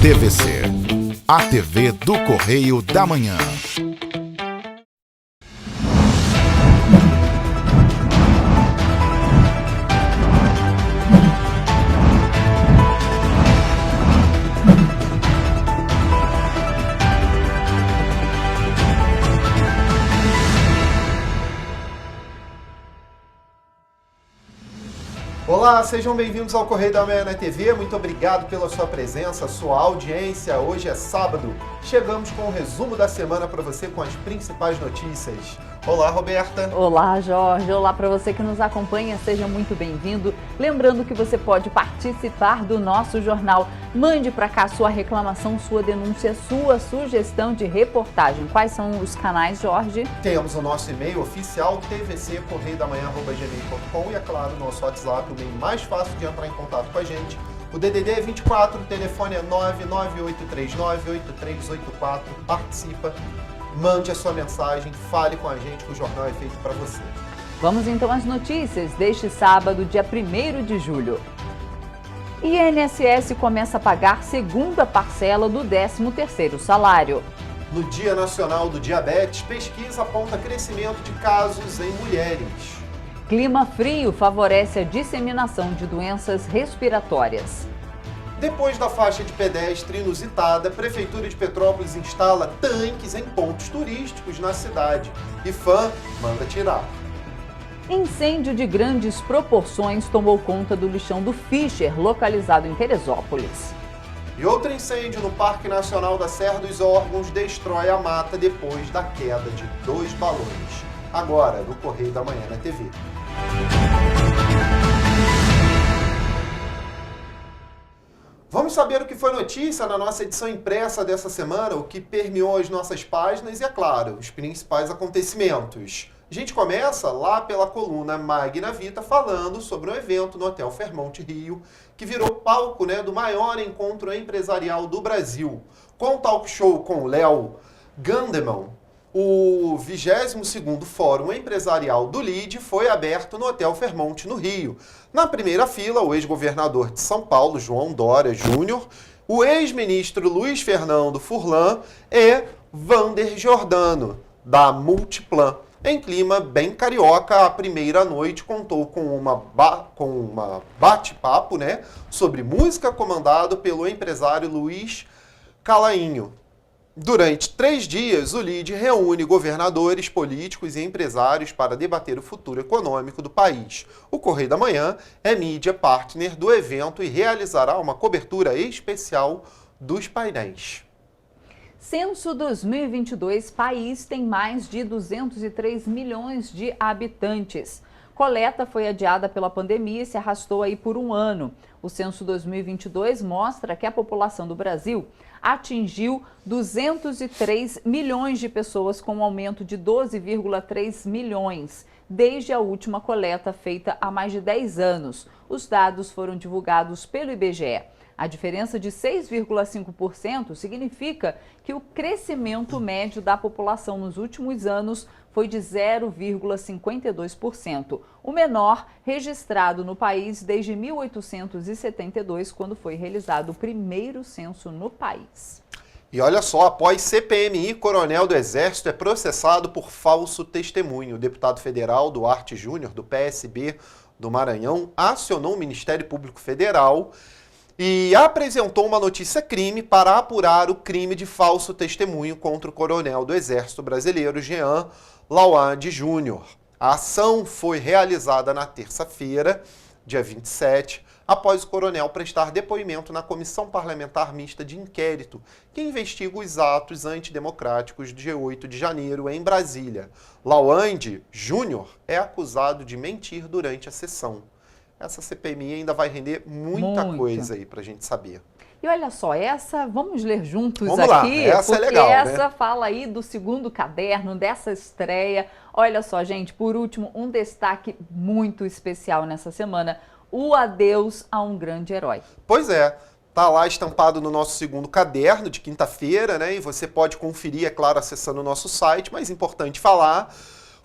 TVC, a TV do Correio da Manhã. Olá, sejam bem-vindos ao Correio da Manhã na TV. Muito obrigado pela sua presença, sua audiência. Hoje é sábado. Chegamos com o resumo da semana para você com as principais notícias. Olá, Roberta. Olá, Jorge. Olá para você que nos acompanha. Seja muito bem-vindo. Lembrando que você pode participar do nosso jornal. Mande para cá sua reclamação, sua denúncia, sua sugestão de reportagem. Quais são os canais, Jorge? Temos o nosso e-mail oficial, tvccorreiodamanhã@gmail.com, e, é claro, o nosso WhatsApp, o meio mais fácil de entrar em contato com a gente. O DDD é 24, o telefone é 998398384. Participa, mande a sua mensagem, fale com a gente, que o jornal é feito para você. Vamos então às notícias deste sábado, dia 1º de julho. INSS começa a pagar segunda parcela do 13º salário. No Dia Nacional do Diabetes, pesquisa aponta crescimento de casos em mulheres. Clima frio favorece a disseminação de doenças respiratórias. Depois da faixa de pedestre inusitada, a Prefeitura de Petrópolis instala tanques em pontos turísticos na cidade. IPHAN manda tirar. Incêndio de grandes proporções tomou conta do lixão do Fischer, localizado em Teresópolis. E outro incêndio no Parque Nacional da Serra dos Órgãos destrói a mata depois da queda de 2 balões. Agora, no Correio da Manhã na TV. Vamos saber o que foi notícia na nossa edição impressa dessa semana, o que permeou as nossas páginas e, é claro, os principais acontecimentos. A gente começa lá pela coluna Magna Vita, falando sobre um evento no Hotel Fairmont Rio, que virou palco, do maior encontro empresarial do Brasil. Com o talk show com Léo Gandeman, o 22º Fórum Empresarial do LIDE foi aberto no Hotel Fairmont, no Rio. Na primeira fila, o ex-governador de São Paulo, João Dória Júnior, o ex-ministro Luiz Fernando Furlan e Vander Giordano, da Multiplan. Em clima bem carioca, a primeira noite contou com uma bate-papo, sobre música, comandado pelo empresário Luiz Calainho. Durante 3 dias, o LIDE reúne governadores, políticos e empresários para debater o futuro econômico do país. O Correio da Manhã é mídia partner do evento e realizará uma cobertura especial dos painéis. Censo 2022, país tem mais de 203 milhões de habitantes. Coleta foi adiada pela pandemia e se arrastou aí por um ano. O Censo 2022 mostra que a população do Brasil atingiu 203 milhões de pessoas, com um aumento de 12,3 milhões desde a última coleta feita há mais de 10 anos. Os dados foram divulgados pelo IBGE. A diferença de 6,5% significa que o crescimento médio da população nos últimos anos foi de 0,52%, o menor registrado no país desde 1872, quando foi realizado o primeiro censo no país. E olha só, após CPMI, coronel do Exército é processado por falso testemunho. O deputado federal Duarte Júnior, do PSB do Maranhão, acionou o Ministério Público Federal e apresentou uma notícia-crime para apurar o crime de falso testemunho contra o coronel do Exército Brasileiro, Jean Lawande Júnior. A ação foi realizada na terça-feira, dia 27, após o coronel prestar depoimento na Comissão Parlamentar Mista de Inquérito, que investiga os atos antidemocráticos de 8 de janeiro em Brasília. Lawande Júnior é acusado de mentir durante a sessão. Essa CPMI ainda vai render muita coisa aí pra gente saber. E olha só, vamos ler juntos vamos aqui, lá. Essa porque é legal, essa fala aí do segundo caderno, dessa estreia. Olha só, gente, por último, um destaque muito especial nessa semana, o adeus a um grande herói. Pois é, tá lá estampado no nosso segundo caderno de quinta-feira, e você pode conferir, é claro, acessando o nosso site, mas é importante falar.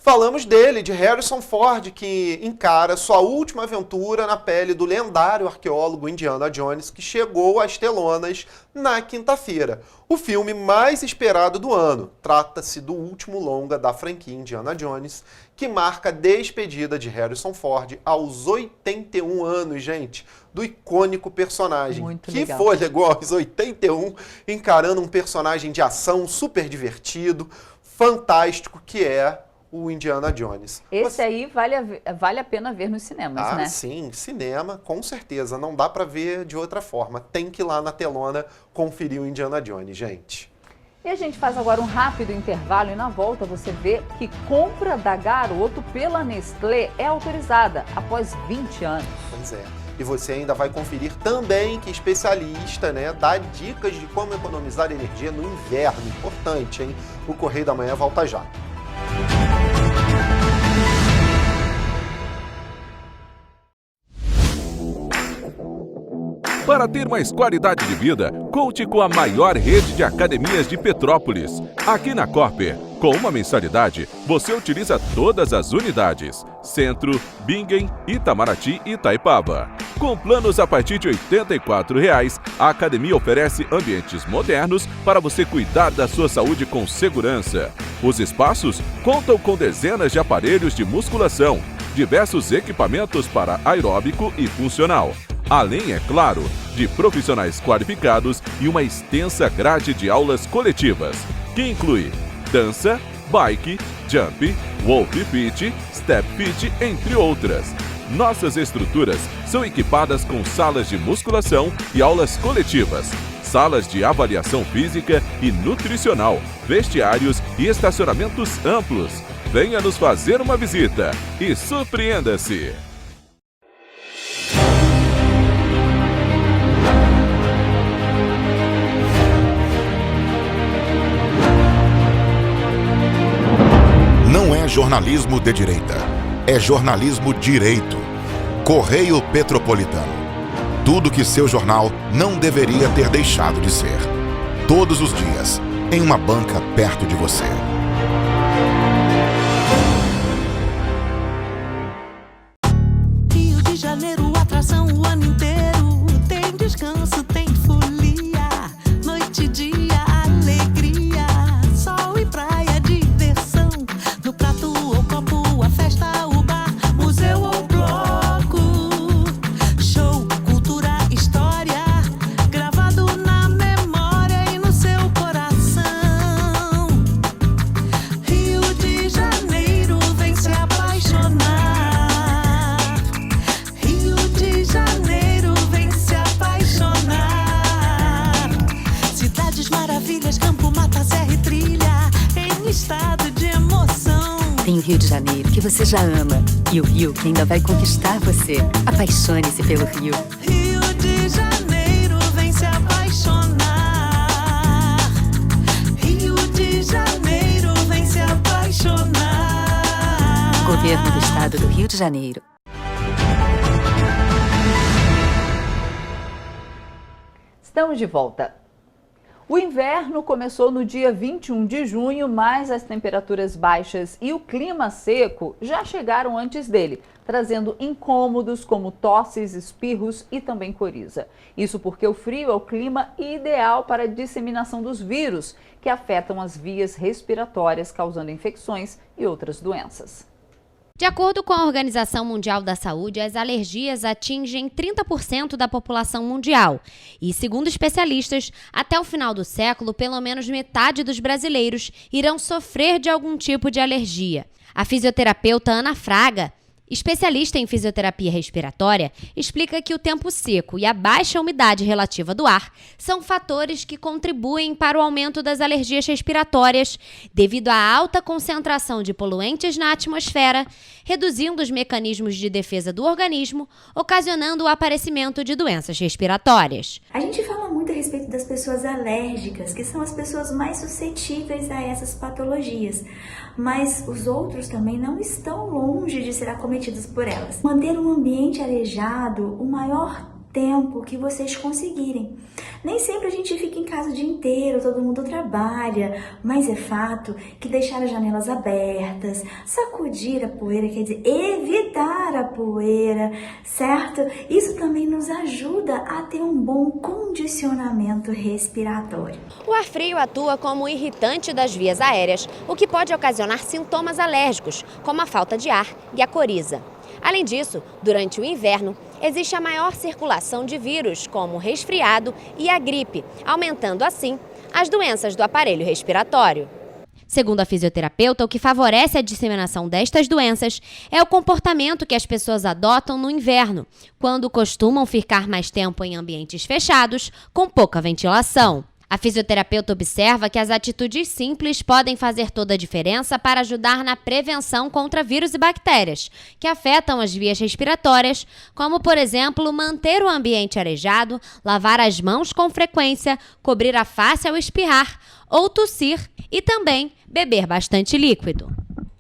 Falamos dele, de Harrison Ford, que encara sua última aventura na pele do lendário arqueólogo Indiana Jones, que chegou às telonas na quinta-feira. O filme mais esperado do ano. Trata-se do último longa da franquia Indiana Jones, que marca a despedida de Harrison Ford aos 81 anos, gente, do icônico personagem. Muito que legal. fôlego aos 81, encarando um personagem de ação super divertido, fantástico, que é o Indiana Jones. Esse aí vale a pena ver nos cinemas, né? Sim, cinema, com certeza. Não dá pra ver de outra forma. Tem que ir lá na telona conferir o Indiana Jones, gente. E a gente faz agora um rápido intervalo e na volta você vê que compra da Garoto pela Nestlé é autorizada após 20 anos. Pois é. E você ainda vai conferir também que especialista, né, dá dicas de como economizar energia no inverno. Importante, hein? O Correio da Manhã volta já. Para ter mais qualidade de vida, conte com a maior rede de academias de Petrópolis. Aqui na Corper, com uma mensalidade, você utiliza todas as unidades: Centro, Bingen, Itamaraty e Itaipava. Com planos a partir de R$ 84,00, a academia oferece ambientes modernos para você cuidar da sua saúde com segurança. Os espaços contam com dezenas de aparelhos de musculação, diversos equipamentos para aeróbico e funcional. Além, é claro, de profissionais qualificados e uma extensa grade de aulas coletivas, que inclui dança, bike, jump, wolf fit, step fit, entre outras. Nossas estruturas são equipadas com salas de musculação e aulas coletivas, salas de avaliação física e nutricional, vestiários e estacionamentos amplos. Venha nos fazer uma visita e surpreenda-se! Não é jornalismo de direita, é jornalismo direito. Correio Petropolitano. Tudo que seu jornal não deveria ter deixado de ser. Todos os dias, em uma banca perto de você. Rio de Janeiro, atração o ano inteiro. Tem descanso, tem folia. Noite e dia, alegria. Sol e praia, diversão. No prato ou copo, a festa, o bar, museu ou bloco. Show, cultura, história. Gravado na memória e no seu coração. Rio de Janeiro, vem se apaixonar. Rio de Janeiro, vem se apaixonar. Cidades maravilhas, campo, mata, serra e trilha, em estado de emoção. Tem o Rio de Janeiro, que você já ama, e o Rio, que ainda vai conquistar você. Apaixone-se pelo Rio. Rio de Janeiro, vem se apaixonar. Rio de Janeiro, vem se apaixonar. Governo do Estado do Rio de Janeiro. Estamos de volta. O inverno começou no dia 21 de junho, mas as temperaturas baixas e o clima seco já chegaram antes dele, trazendo incômodos como tosses, espirros e também coriza. Isso porque o frio é o clima ideal para a disseminação dos vírus, que afetam as vias respiratórias, causando infecções e outras doenças. De acordo com a Organização Mundial da Saúde, as alergias atingem 30% da população mundial. E, segundo especialistas, até o final do século, pelo menos metade dos brasileiros irão sofrer de algum tipo de alergia. A fisioterapeuta Ana Fraga, especialista em fisioterapia respiratória, explica que o tempo seco e a baixa umidade relativa do ar são fatores que contribuem para o aumento das alergias respiratórias devido à alta concentração de poluentes na atmosfera, reduzindo os mecanismos de defesa do organismo, ocasionando o aparecimento de doenças respiratórias. A gente fala muito a respeito das pessoas alérgicas, que são as pessoas mais suscetíveis a essas patologias, mas os outros também não estão longe de ser acometidos por elas. Manter um ambiente arejado, o maior tempo que vocês conseguirem. Nem sempre a gente fica em casa o dia inteiro, todo mundo trabalha, mas é fato que deixar as janelas abertas, sacudir a poeira, quer dizer, evitar a poeira, certo? Isso também nos ajuda a ter um bom condicionamento respiratório. O ar frio atua como irritante das vias aéreas, o que pode ocasionar sintomas alérgicos, como a falta de ar e a coriza. Além disso, durante o inverno, existe a maior circulação de vírus, como o resfriado e a gripe, aumentando assim as doenças do aparelho respiratório. Segundo a fisioterapeuta, o que favorece a disseminação destas doenças é o comportamento que as pessoas adotam no inverno, quando costumam ficar mais tempo em ambientes fechados, com pouca ventilação. A fisioterapeuta observa que as atitudes simples podem fazer toda a diferença para ajudar na prevenção contra vírus e bactérias, que afetam as vias respiratórias, como, por exemplo, manter o ambiente arejado, lavar as mãos com frequência, cobrir a face ao espirrar ou tossir e também beber bastante líquido.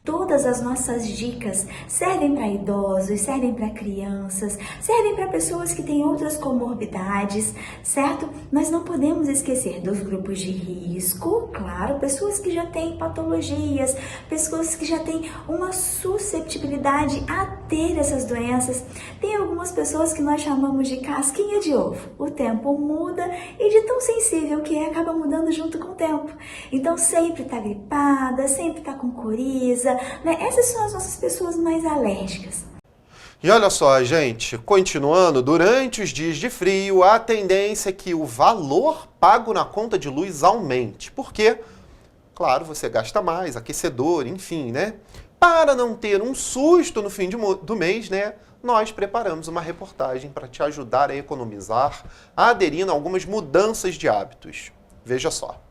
Todas as nossas dicas servem para idosos, servem para crianças, servem para pessoas que têm outras comorbidades, certo? Nós não podemos esquecer dos grupos de risco, claro, pessoas que já têm patologias, pessoas que já têm uma susceptibilidade a ter essas doenças. Tem algumas pessoas que nós chamamos de casquinha de ovo. O tempo muda e de tão sensível que é, acaba mudando junto com o tempo. Então sempre está gripada, sempre está com coriza, né? Essas são as nossas pessoas mais alérgicas. E olha só, gente, continuando, durante os dias de frio, a tendência é que o valor pago na conta de luz aumente. Por quê? Claro, você gasta mais, aquecedor, enfim, né? Para não ter um susto no fim do mês, né? Nós preparamos uma reportagem para te ajudar a economizar, aderindo a algumas mudanças de hábitos. Veja só.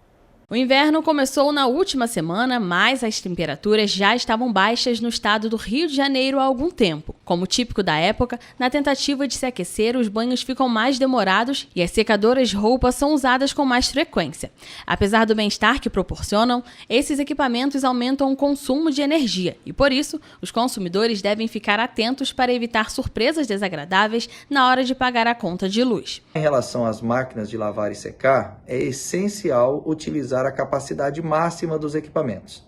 O inverno começou na última semana, mas as temperaturas já estavam baixas no estado do Rio de Janeiro há algum tempo. Como típico da época, na tentativa de se aquecer, os banhos ficam mais demorados e as secadoras de roupa são usadas com mais frequência. Apesar do bem-estar que proporcionam, esses equipamentos aumentam o consumo de energia e, por isso, os consumidores devem ficar atentos para evitar surpresas desagradáveis na hora de pagar a conta de luz. Em relação às máquinas de lavar e secar, é essencial utilizar a capacidade máxima dos equipamentos.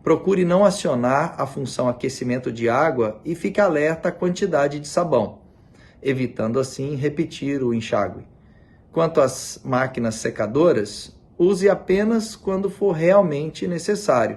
Procure não acionar a função aquecimento de água e fique alerta à quantidade de sabão, evitando assim repetir o enxágue. Quanto às máquinas secadoras, use apenas quando for realmente necessário.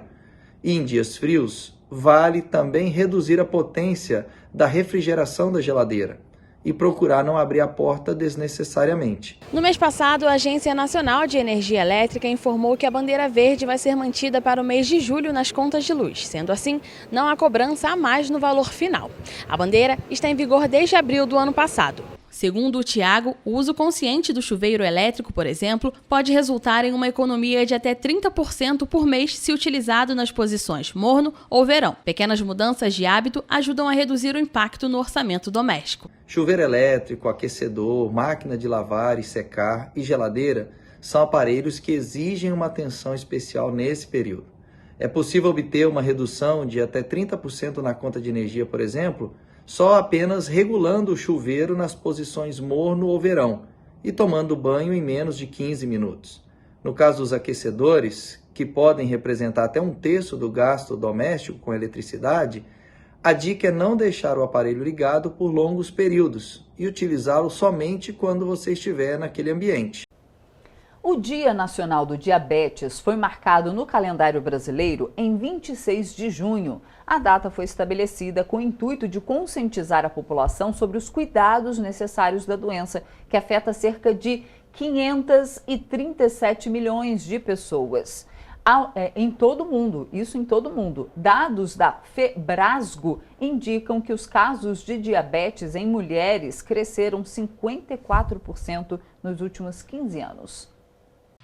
E em dias frios, vale também reduzir a potência da refrigeração da geladeira e procurar não abrir a porta desnecessariamente. No mês passado, a Agência Nacional de Energia Elétrica informou que a bandeira verde vai ser mantida para o mês de julho nas contas de luz. Sendo assim, não há cobrança a mais no valor final. A bandeira está em vigor desde abril do ano passado. Segundo o Tiago, o uso consciente do chuveiro elétrico, por exemplo, pode resultar em uma economia de até 30% por mês se utilizado nas posições morno ou verão. Pequenas mudanças de hábito ajudam a reduzir o impacto no orçamento doméstico. Chuveiro elétrico, aquecedor, máquina de lavar e secar e geladeira são aparelhos que exigem uma atenção especial nesse período. É possível obter uma redução de até 30% na conta de energia, por exemplo, só apenas regulando o chuveiro nas posições morno ou verão e tomando banho em menos de 15 minutos. No caso dos aquecedores, que podem representar até 1/3 do gasto doméstico com eletricidade, a dica é não deixar o aparelho ligado por longos períodos e utilizá-lo somente quando você estiver naquele ambiente. O Dia Nacional do Diabetes foi marcado no calendário brasileiro em 26 de junho. A data foi estabelecida com o intuito de conscientizar a população sobre os cuidados necessários da doença, que afeta cerca de 537 milhões de pessoas. Em todo o mundo, isso em todo o mundo. Dados da Febrasgo indicam que os casos de diabetes em mulheres cresceram 54% nos últimos 15 anos.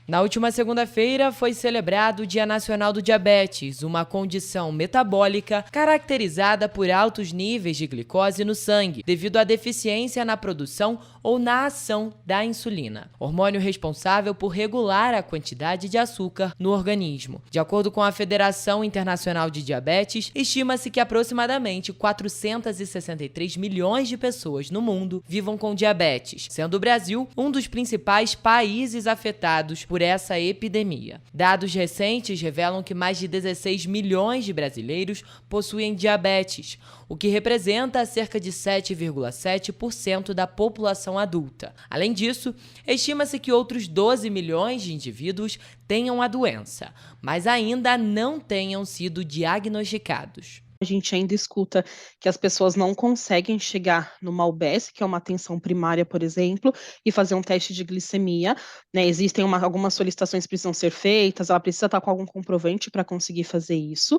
Na última segunda-feira foi celebrado o Dia Nacional do Diabetes, uma condição metabólica caracterizada por altos níveis de glicose no sangue, devido à deficiência na produção ou na ação da insulina, hormônio responsável por regular a quantidade de açúcar no organismo. De acordo com a Federação Internacional de Diabetes, estima-se que aproximadamente 463 milhões de pessoas no mundo vivam com diabetes, sendo o Brasil um dos principais países afetados por essa epidemia. Dados recentes revelam que mais de 16 milhões de brasileiros possuem diabetes, o que representa cerca de 7,7% da população adulta. Além disso, estima-se que outros 12 milhões de indivíduos tenham a doença, mas ainda não tenham sido diagnosticados. A gente ainda escuta que as pessoas não conseguem chegar numa UBS, que é uma atenção primária, por exemplo, e fazer um teste de glicemia, né? Existem algumas solicitações que precisam ser feitas, ela precisa estar com algum comprovante para conseguir fazer isso,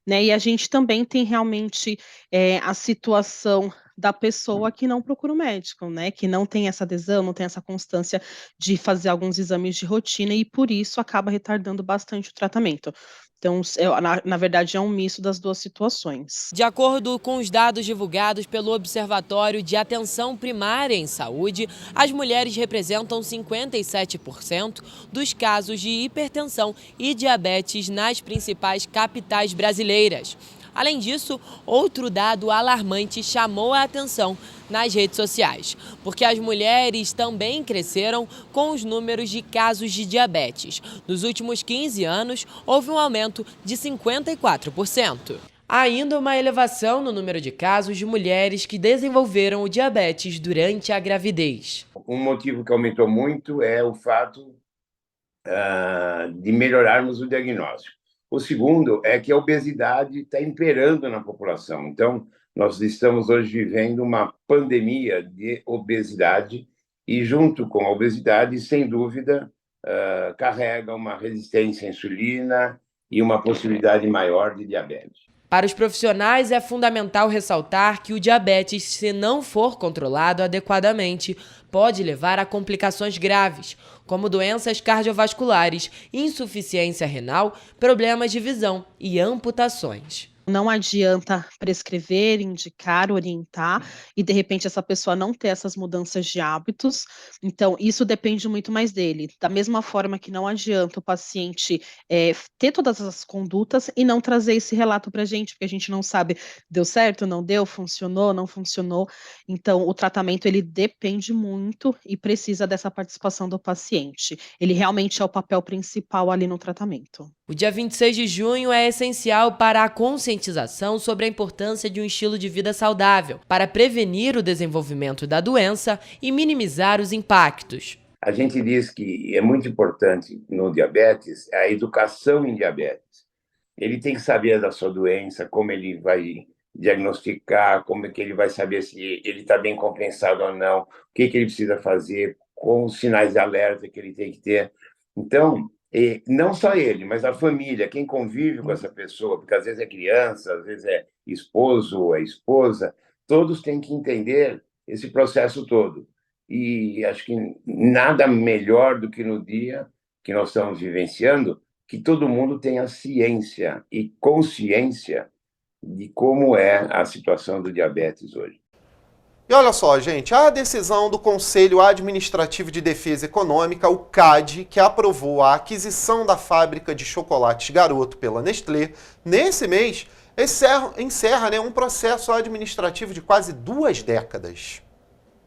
né? E a gente também tem realmente a situação da pessoa que não procura o médico, né? Que não tem essa adesão, não tem essa constância de fazer alguns exames de rotina e por isso acaba retardando bastante o tratamento. Então, na verdade, é um misto das duas situações. De acordo com os dados divulgados pelo Observatório de Atenção Primária em Saúde, as mulheres representam 57% dos casos de hipertensão e diabetes nas principais capitais brasileiras. Além disso, outro dado alarmante chamou a atenção nas redes sociais, porque as mulheres também cresceram com os números de casos de diabetes. Nos últimos 15 anos, houve um aumento de 54%. Há ainda uma elevação no número de casos de mulheres que desenvolveram o diabetes durante a gravidez. Um motivo que aumentou muito é o fato de melhorarmos o diagnóstico. O segundo é que a obesidade está imperando na população. Então, nós estamos hoje vivendo uma pandemia de obesidade e, junto com a obesidade, sem dúvida, carrega uma resistência à insulina e uma possibilidade maior de diabetes. Para os profissionais, é fundamental ressaltar que o diabetes, se não for controlado adequadamente, pode levar a complicações graves, como doenças cardiovasculares, insuficiência renal, problemas de visão e amputações. Não adianta prescrever, indicar, orientar e de repente essa pessoa não ter essas mudanças de hábitos. Então, isso depende muito mais dele. Da mesma forma que não adianta o paciente ter todas as condutas e não trazer esse relato para a gente, porque a gente não sabe, deu certo, não deu, funcionou, não funcionou. Então, o tratamento ele depende muito e precisa dessa participação do paciente. Ele realmente é o papel principal ali no tratamento. O dia 26 de junho é essencial para a conscientização sobre a importância de um estilo de vida saudável, para prevenir o desenvolvimento da doença e minimizar os impactos. A gente diz que é muito importante no diabetes a educação em diabetes. Ele tem que saber da sua doença, como ele vai diagnosticar, como é que ele vai saber se ele está bem compensado ou não, o que ele precisa fazer, com os sinais de alerta que ele tem que ter. Então, não só ele, mas a família, quem convive com essa pessoa, porque às vezes é criança, às vezes é esposo ou é esposa, todos têm que entender esse processo todo. E acho que nada melhor do que no dia que nós estamos vivenciando, que todo mundo tenha ciência e consciência de como é a situação do diabetes hoje. E olha só, gente, a decisão do Conselho Administrativo de Defesa Econômica, o CAD, que aprovou a aquisição da fábrica de chocolates Garoto pela Nestlé, nesse mês, encerra um processo administrativo de quase 2 décadas.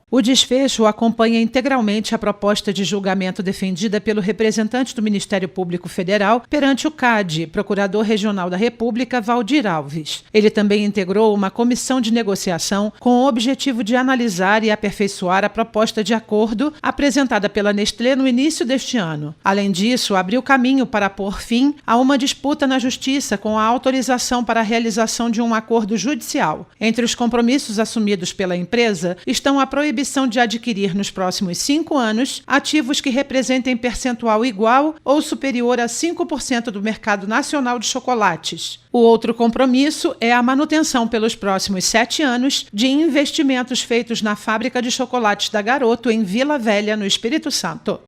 O desfecho acompanha integralmente a proposta de julgamento defendida pelo representante do Ministério Público Federal perante o CAD, Procurador Regional da República, Valdir Alves. Ele também integrou uma comissão de negociação com o objetivo de analisar e aperfeiçoar a proposta de acordo apresentada pela Nestlé no início deste ano. Além disso, abriu caminho para pôr fim a uma disputa na Justiça com a autorização para a realização de um acordo judicial. Entre os compromissos assumidos pela empresa estão a proibição de adquirir nos próximos 5 anos ativos que representem percentual igual ou superior a 5% do mercado nacional de chocolates. O outro compromisso é a manutenção pelos próximos 7 anos de investimentos feitos na fábrica de chocolates da Garoto em Vila Velha, no Espírito Santo.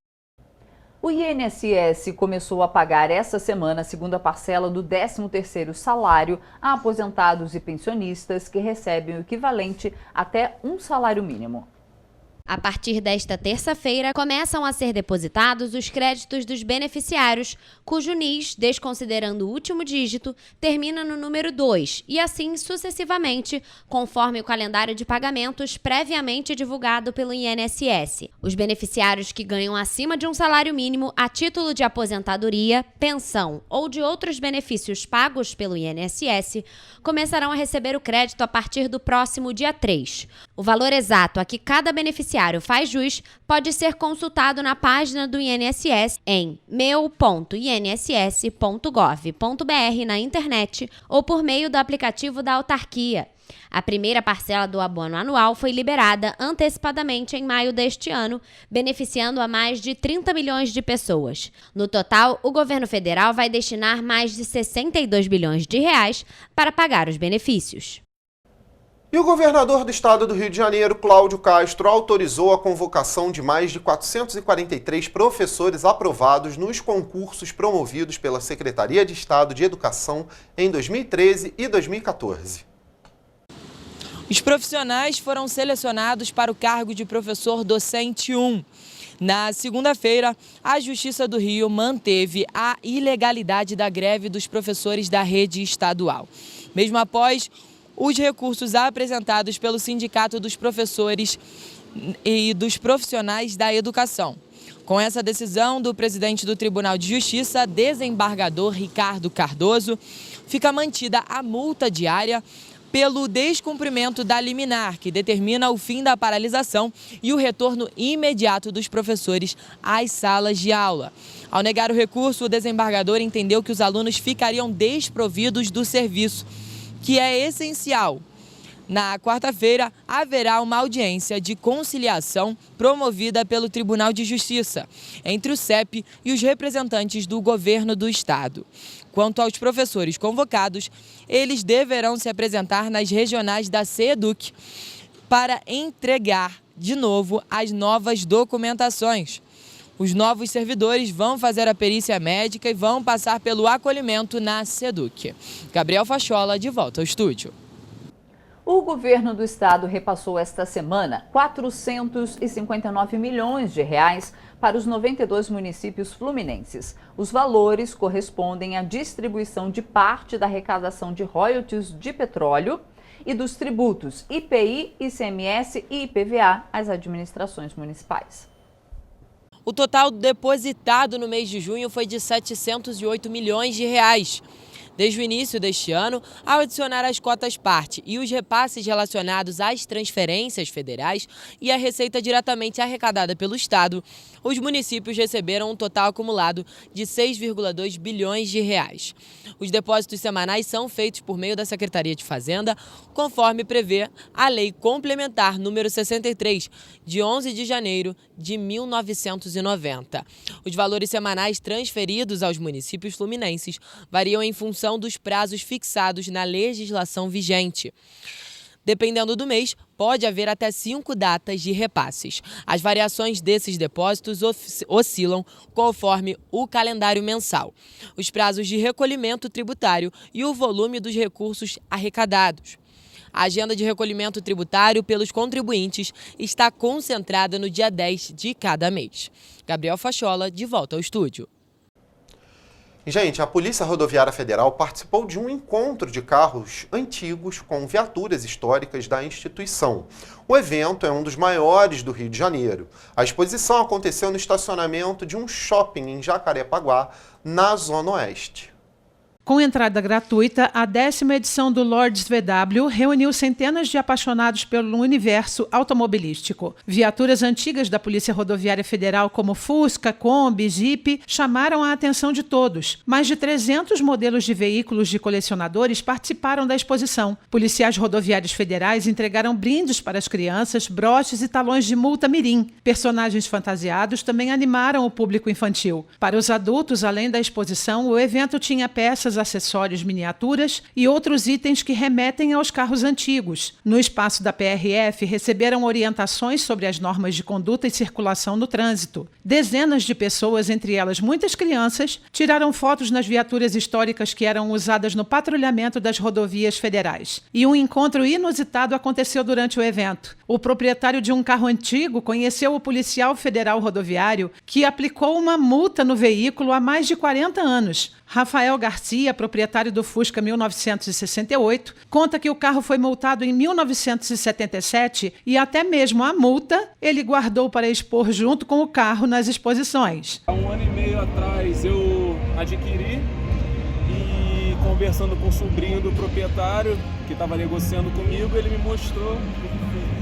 O INSS começou a pagar esta semana a segunda parcela do 13º salário a aposentados e pensionistas que recebem o equivalente até um salário mínimo. A partir desta terça-feira, começam a ser depositados os créditos dos beneficiários, cujo NIS, desconsiderando o último dígito, termina no número 2, e assim sucessivamente, conforme o calendário de pagamentos previamente divulgado pelo INSS. Os beneficiários que ganham acima de um salário mínimo a título de aposentadoria, pensão ou de outros benefícios pagos pelo INSS, começarão a receber o crédito a partir do próximo dia 3. O valor exato a que cada beneficiário faz jus pode ser consultado na página do INSS em meu.inss.gov.br na internet ou por meio do aplicativo da autarquia. A primeira parcela do abono anual foi liberada antecipadamente em maio deste ano, beneficiando a mais de 30 milhões de pessoas. No total, o governo federal vai destinar mais de 62 bilhões de reais para pagar os benefícios. E o governador do estado do Rio de Janeiro, Cláudio Castro, autorizou a convocação de mais de 443 professores aprovados nos concursos promovidos pela Secretaria de Estado de Educação em 2013 e 2014. Os profissionais foram selecionados para o cargo de professor docente 1. Na segunda-feira, a Justiça do Rio manteve a ilegalidade da greve dos professores da rede estadual. Mesmo após os recursos apresentados pelo Sindicato dos Professores e dos Profissionais da Educação. Com essa decisão do presidente do Tribunal de Justiça, desembargador Ricardo Cardoso, fica mantida a multa diária pelo descumprimento da liminar, que determina o fim da paralisação e o retorno imediato dos professores às salas de aula. Ao negar o recurso, o desembargador entendeu que os alunos ficariam desprovidos do serviço, que é essencial. Na quarta-feira, haverá uma audiência de conciliação promovida pelo Tribunal de Justiça entre o CEP e os representantes do governo do estado. Quanto aos professores convocados, eles deverão se apresentar nas regionais da CEDUC para entregar de novo as novas documentações. Os novos servidores vão fazer a perícia médica e vão passar pelo acolhimento na SEDUC. Gabriel Fachola, de volta ao estúdio. O governo do estado repassou esta semana 459 milhões de reais para os 92 municípios fluminenses. Os valores correspondem à distribuição de parte da arrecadação de royalties de petróleo e dos tributos IPI, ICMS e IPVA às administrações municipais. O total depositado no mês de junho foi de 708 milhões de reais. Desde o início deste ano, ao adicionar as cotas parte e os repasses relacionados às transferências federais e a receita diretamente arrecadada pelo Estado, os municípios receberam um total acumulado de 6,2 bilhões de reais. Os depósitos semanais são feitos por meio da Secretaria de Fazenda, conforme prevê a Lei Complementar número 63, de 11 de janeiro de 1990. Os valores semanais transferidos aos municípios fluminenses variam em função dos prazos fixados na legislação vigente. Dependendo do mês, pode haver até 5 datas de repasses. As variações desses depósitos oscilam conforme o calendário mensal, os prazos de recolhimento tributário e o volume dos recursos arrecadados. A agenda de recolhimento tributário pelos contribuintes está concentrada no dia 10 de cada mês. Gabriel Fachola, de volta ao estúdio. Gente, a Polícia Rodoviária Federal participou de um encontro de carros antigos com viaturas históricas da instituição. O evento é um dos maiores do Rio de Janeiro. A exposição aconteceu no estacionamento de um shopping em Jacarepaguá, na Zona Oeste. Com entrada gratuita, a 10ª edição do Lords VW reuniu centenas de apaixonados pelo universo automobilístico. Viaturas antigas da Polícia Rodoviária Federal, como Fusca, Kombi, Jeep, chamaram a atenção de todos. Mais de 300 modelos de veículos de colecionadores participaram da exposição. Policiais rodoviários federais entregaram brindes para as crianças, broches e talões de multa mirim. Personagens fantasiados também animaram o público infantil. Para os adultos, além da exposição, o evento tinha peças peças, acessórios, miniaturas e outros itens que remetem aos carros antigos. No espaço da PRF, receberam orientações sobre as normas de conduta e circulação no trânsito. Dezenas de pessoas, entre elas muitas crianças, tiraram fotos nas viaturas históricas que eram usadas no patrulhamento das rodovias federais. E um encontro inusitado aconteceu durante o evento. O proprietário de um carro antigo conheceu o policial federal rodoviário que aplicou uma multa no veículo há mais de 40 anos. Rafael Garcia, proprietário do Fusca 1968, conta que o carro foi multado em 1977 e até mesmo a multa ele guardou para expor junto com o carro nas exposições. Há 1 ano e meio atrás eu adquiri e conversando com o sobrinho do proprietário que estava negociando comigo, ele me mostrou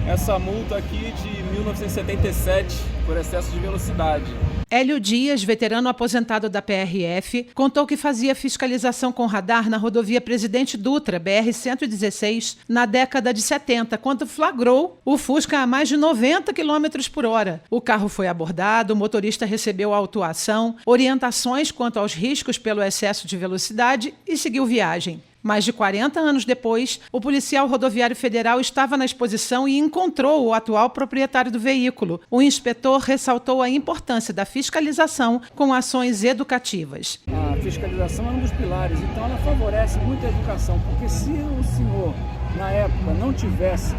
essa multa aqui de 1977 por excesso de velocidade. Hélio Dias, veterano aposentado da PRF, contou que fazia fiscalização com radar na rodovia Presidente Dutra, BR-116, na década de 70, quando flagrou o Fusca a mais de 90 km por hora. O carro foi abordado, o motorista recebeu autuação, orientações quanto aos riscos pelo excesso de velocidade e seguiu viagem. Mais de 40 anos depois, o policial rodoviário federal estava na exposição e encontrou o atual proprietário do veículo. O inspetor ressaltou a importância da fiscalização com ações educativas. A fiscalização é um dos pilares, então ela favorece muito a educação, porque se o senhor, na época, não tivesse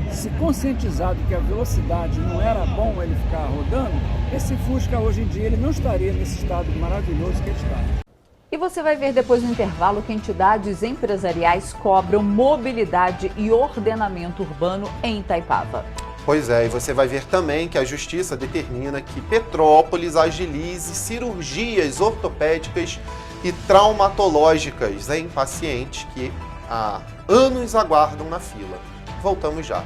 se conscientizado que a velocidade não era bom ele ficar rodando, esse Fusca hoje em dia ele não estaria nesse estado maravilhoso que ele está. E você vai ver depois no intervalo que entidades empresariais cobram mobilidade e ordenamento urbano em Itaipava. Pois é, e você vai ver também que a Justiça determina que Petrópolis agilize cirurgias ortopédicas e traumatológicas em pacientes que há anos aguardam na fila. Voltamos já.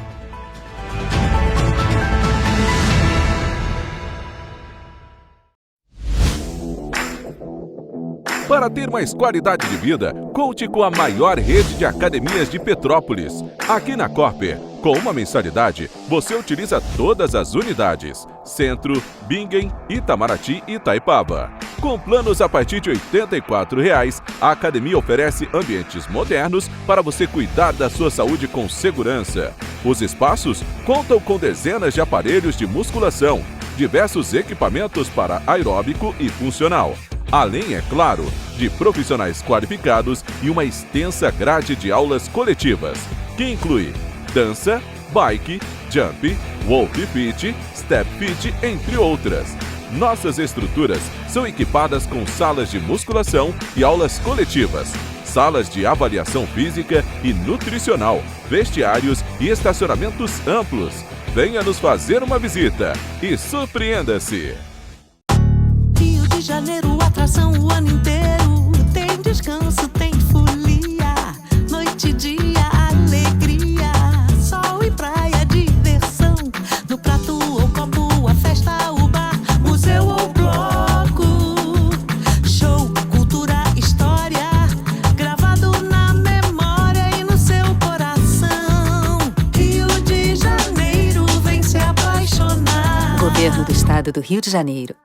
Para ter mais qualidade de vida, conte com a maior rede de academias de Petrópolis. Aqui na Corper, com uma mensalidade, você utiliza todas as unidades: Centro, Bingen, Itamaraty e Itaipava. Com planos a partir de R$ 84,00, a academia oferece ambientes modernos para você cuidar da sua saúde com segurança. Os espaços contam com dezenas de aparelhos de musculação, diversos equipamentos para aeróbico e funcional. Além, é claro, de profissionais qualificados e uma extensa grade de aulas coletivas, que inclui dança, bike, jump, walk fit, step fit, entre outras. Nossas estruturas são equipadas com salas de musculação e aulas coletivas, salas de avaliação física e nutricional, vestiários e estacionamentos amplos. Venha nos fazer uma visita e surpreenda-se! Rio de Janeiro, atração o ano inteiro. Tem descanso, tem folia. Noite e dia, alegria. Sol e praia, diversão. No prato ou copo, a festa, o bar, museu ou bloco. Show, cultura, história. Gravado na memória e no seu coração. Rio de Janeiro, vem se apaixonar. Governo do Estado do Rio de Janeiro.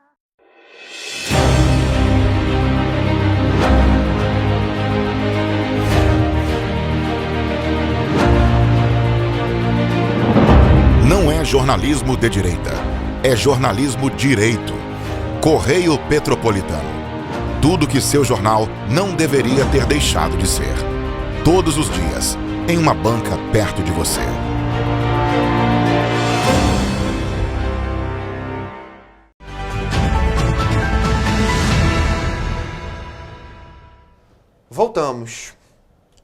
Não é jornalismo de direita, é jornalismo direito. Correio Petropolitano. Tudo que seu jornal não deveria ter deixado de ser. Todos os dias, em uma banca perto de você. Voltamos.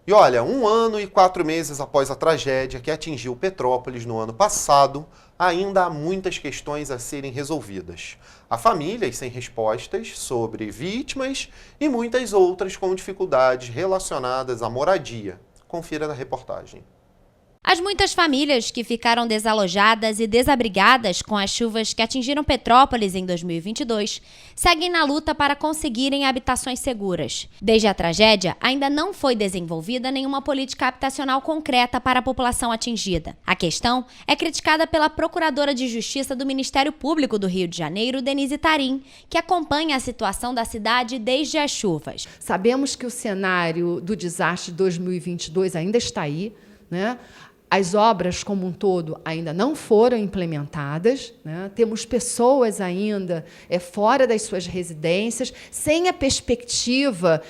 E olha, 1 ano e 4 meses após a tragédia que atingiu Petrópolis no ano passado, ainda há muitas questões a serem resolvidas. Há famílias sem respostas sobre vítimas e muitas outras com dificuldades relacionadas à moradia. Confira na reportagem. As muitas famílias que ficaram desalojadas e desabrigadas com as chuvas que atingiram Petrópolis em 2022 seguem na luta para conseguirem habitações seguras. Desde a tragédia, ainda não foi desenvolvida nenhuma política habitacional concreta para a população atingida. A questão é criticada pela Procuradora de Justiça do Ministério Público do Rio de Janeiro, Denise Tarim, que acompanha a situação da cidade desde as chuvas. Sabemos que o cenário do desastre de 2022 ainda está aí, né? As obras, como um todo, ainda não foram implementadas, né? Temos pessoas ainda fora das suas residências, sem a perspectiva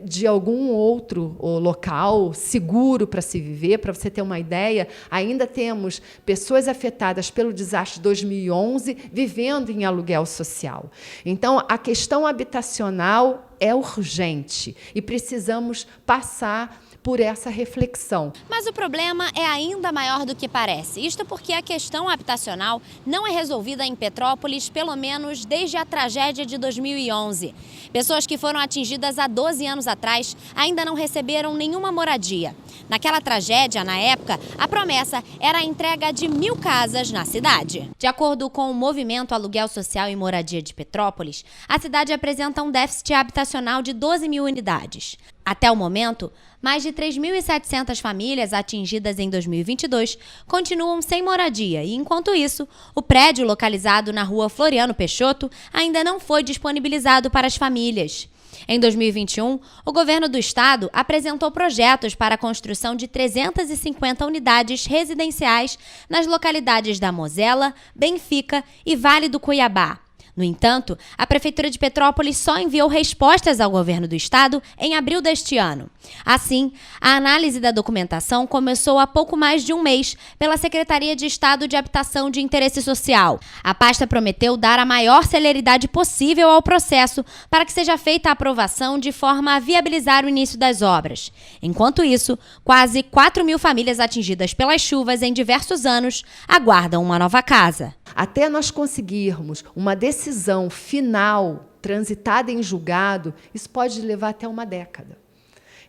de algum outro local seguro para se viver. Para você ter uma ideia, ainda temos pessoas afetadas pelo desastre de 2011 vivendo em aluguel social. Então, a questão habitacional é urgente e precisamos passar por essa reflexão. Mas o problema é ainda maior do que parece. Isto porque a questão habitacional não é resolvida em Petrópolis, pelo menos desde a tragédia de 2011. Pessoas que foram atingidas há 12 anos atrás ainda não receberam nenhuma moradia. Naquela tragédia, na época, a promessa era a entrega de 1.000 casas na cidade. De acordo com o Movimento Aluguel Social e Moradia de Petrópolis, a cidade apresenta um déficit habitacional de 12.000 unidades. Até o momento, mais de 3.700 famílias atingidas em 2022 continuam sem moradia e, enquanto isso, o prédio localizado na rua Floriano Peixoto ainda não foi disponibilizado para as famílias. Em 2021, o governo do estado apresentou projetos para a construção de 350 unidades residenciais nas localidades da Mosela, Benfica e Vale do Cuiabá. No entanto, a Prefeitura de Petrópolis só enviou respostas ao governo do estado em abril deste ano. Assim, a análise da documentação começou há pouco mais de um mês pela Secretaria de Estado de Habitação de Interesse Social. A pasta prometeu dar a maior celeridade possível ao processo para que seja feita a aprovação de forma a viabilizar o início das obras. Enquanto isso, quase 4.000 famílias atingidas pelas chuvas em diversos anos aguardam uma nova casa. Até nós conseguirmos uma decisão final transitada em julgado, isso pode levar até uma década.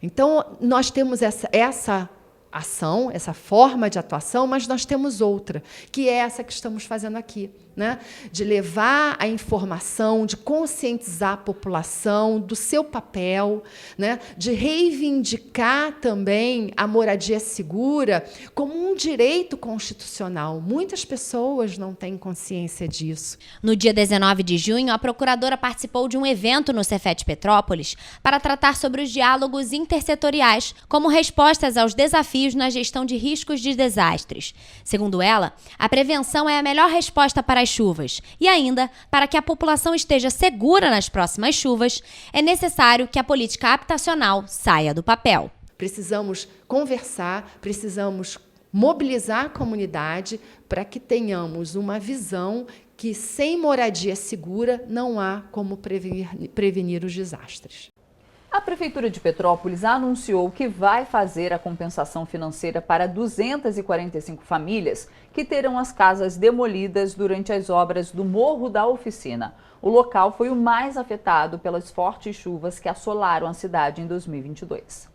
Então, nós temos essa ação, essa forma de atuação, mas nós temos outra, que é essa que estamos fazendo aqui, né? De levar a informação, de conscientizar a população do seu papel, né? De reivindicar também a moradia segura como um direito constitucional. Muitas pessoas não têm consciência disso. No dia 19 de junho, a procuradora participou de um evento no Cefet Petrópolis para tratar sobre os diálogos intersetoriais como respostas aos desafios na gestão de riscos de desastres. Segundo ela, a prevenção é a melhor resposta para as chuvas. E ainda, para que a população esteja segura nas próximas chuvas, é necessário que a política habitacional saia do papel. Precisamos conversar, precisamos mobilizar a comunidade para que tenhamos uma visão que sem moradia segura não há como prevenir os desastres. A Prefeitura de Petrópolis anunciou que vai fazer a compensação financeira para 245 famílias que terão as casas demolidas durante as obras do Morro da Oficina. O local foi o mais afetado pelas fortes chuvas que assolaram a cidade em 2022.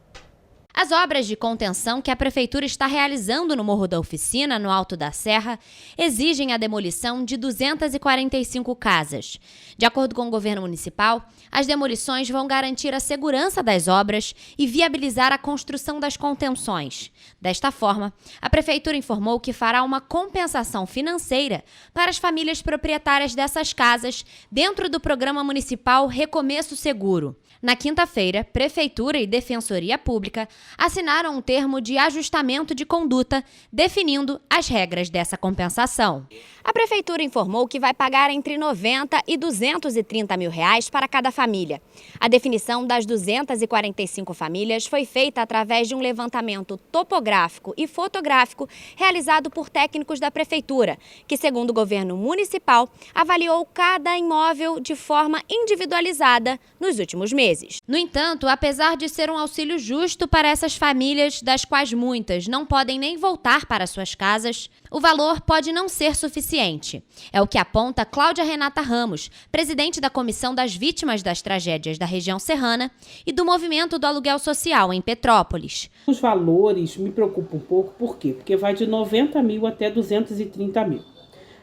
As obras de contenção que a Prefeitura está realizando no Morro da Oficina, no Alto da Serra, exigem a demolição de 245 casas. De acordo com o governo municipal, as demolições vão garantir a segurança das obras e viabilizar a construção das contenções. Desta forma, a Prefeitura informou que fará uma compensação financeira para as famílias proprietárias dessas casas dentro do Programa Municipal Recomeço Seguro. Na quinta-feira, Prefeitura e Defensoria Pública assinaram um termo de ajustamento de conduta definindo as regras dessa compensação. A Prefeitura informou que vai pagar entre R$ 90 e R$ 230 mil para cada família. A definição das 245 famílias foi feita através de um levantamento topográfico e fotográfico realizado por técnicos da Prefeitura, que, segundo o governo municipal, avaliou cada imóvel de forma individualizada nos últimos meses. meses. No entanto, apesar de ser um auxílio justo para essas famílias, das quais muitas não podem nem voltar para suas casas, o valor pode não ser suficiente. É o que aponta Cláudia Renata Ramos, presidente da Comissão das Vítimas das Tragédias da região serrana e do Movimento do Aluguel Social em Petrópolis. Os valores me preocupam um pouco, por quê? Porque vai de 90 mil até 230 mil.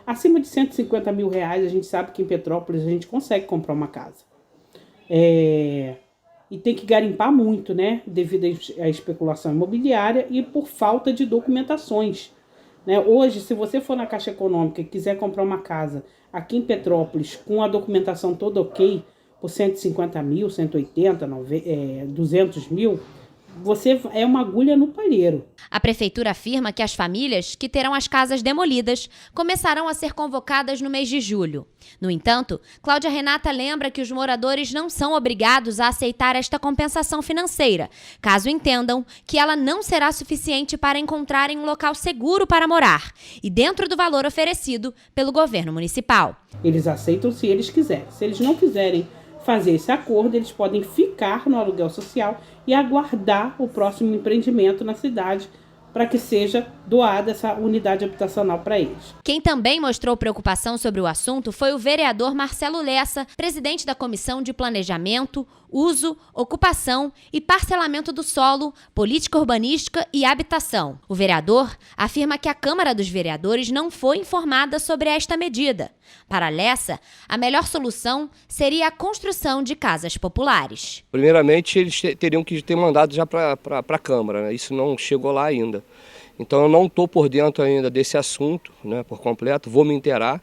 Acima de 150 mil reais, a gente sabe que em Petrópolis a gente consegue comprar uma casa. E tem que garimpar muito, né? Devido à especulação imobiliária e por falta de documentações. Hoje, se você for na Caixa Econômica e quiser comprar uma casa aqui em Petrópolis com a documentação toda ok, por 150 mil, 180, 200 mil, você é uma agulha no palheiro. A prefeitura afirma que as famílias que terão as casas demolidas começarão a ser convocadas no mês de julho. No entanto, Cláudia Renata lembra que os moradores não são obrigados a aceitar esta compensação financeira, caso entendam que ela não será suficiente para encontrarem um local seguro para morar e dentro do valor oferecido pelo governo municipal. Eles aceitam se eles quiserem. Se eles não quiserem fazer esse acordo, eles podem ficar no aluguel social e aguardar o próximo empreendimento na cidade para que seja doada essa unidade habitacional para eles. Quem também mostrou preocupação sobre o assunto foi o vereador Marcelo Lessa, presidente da Comissão de Planejamento, Uso, Ocupação e Parcelamento do Solo, Política Urbanística e Habitação. O vereador afirma que a Câmara dos Vereadores não foi informada sobre esta medida. Para Lessa, a melhor solução seria a construção de casas populares. Primeiramente, eles teriam que ter mandado já para a Câmara, né? Isso não chegou lá ainda. Então eu não estou por dentro ainda desse assunto, né, por completo, vou me inteirar,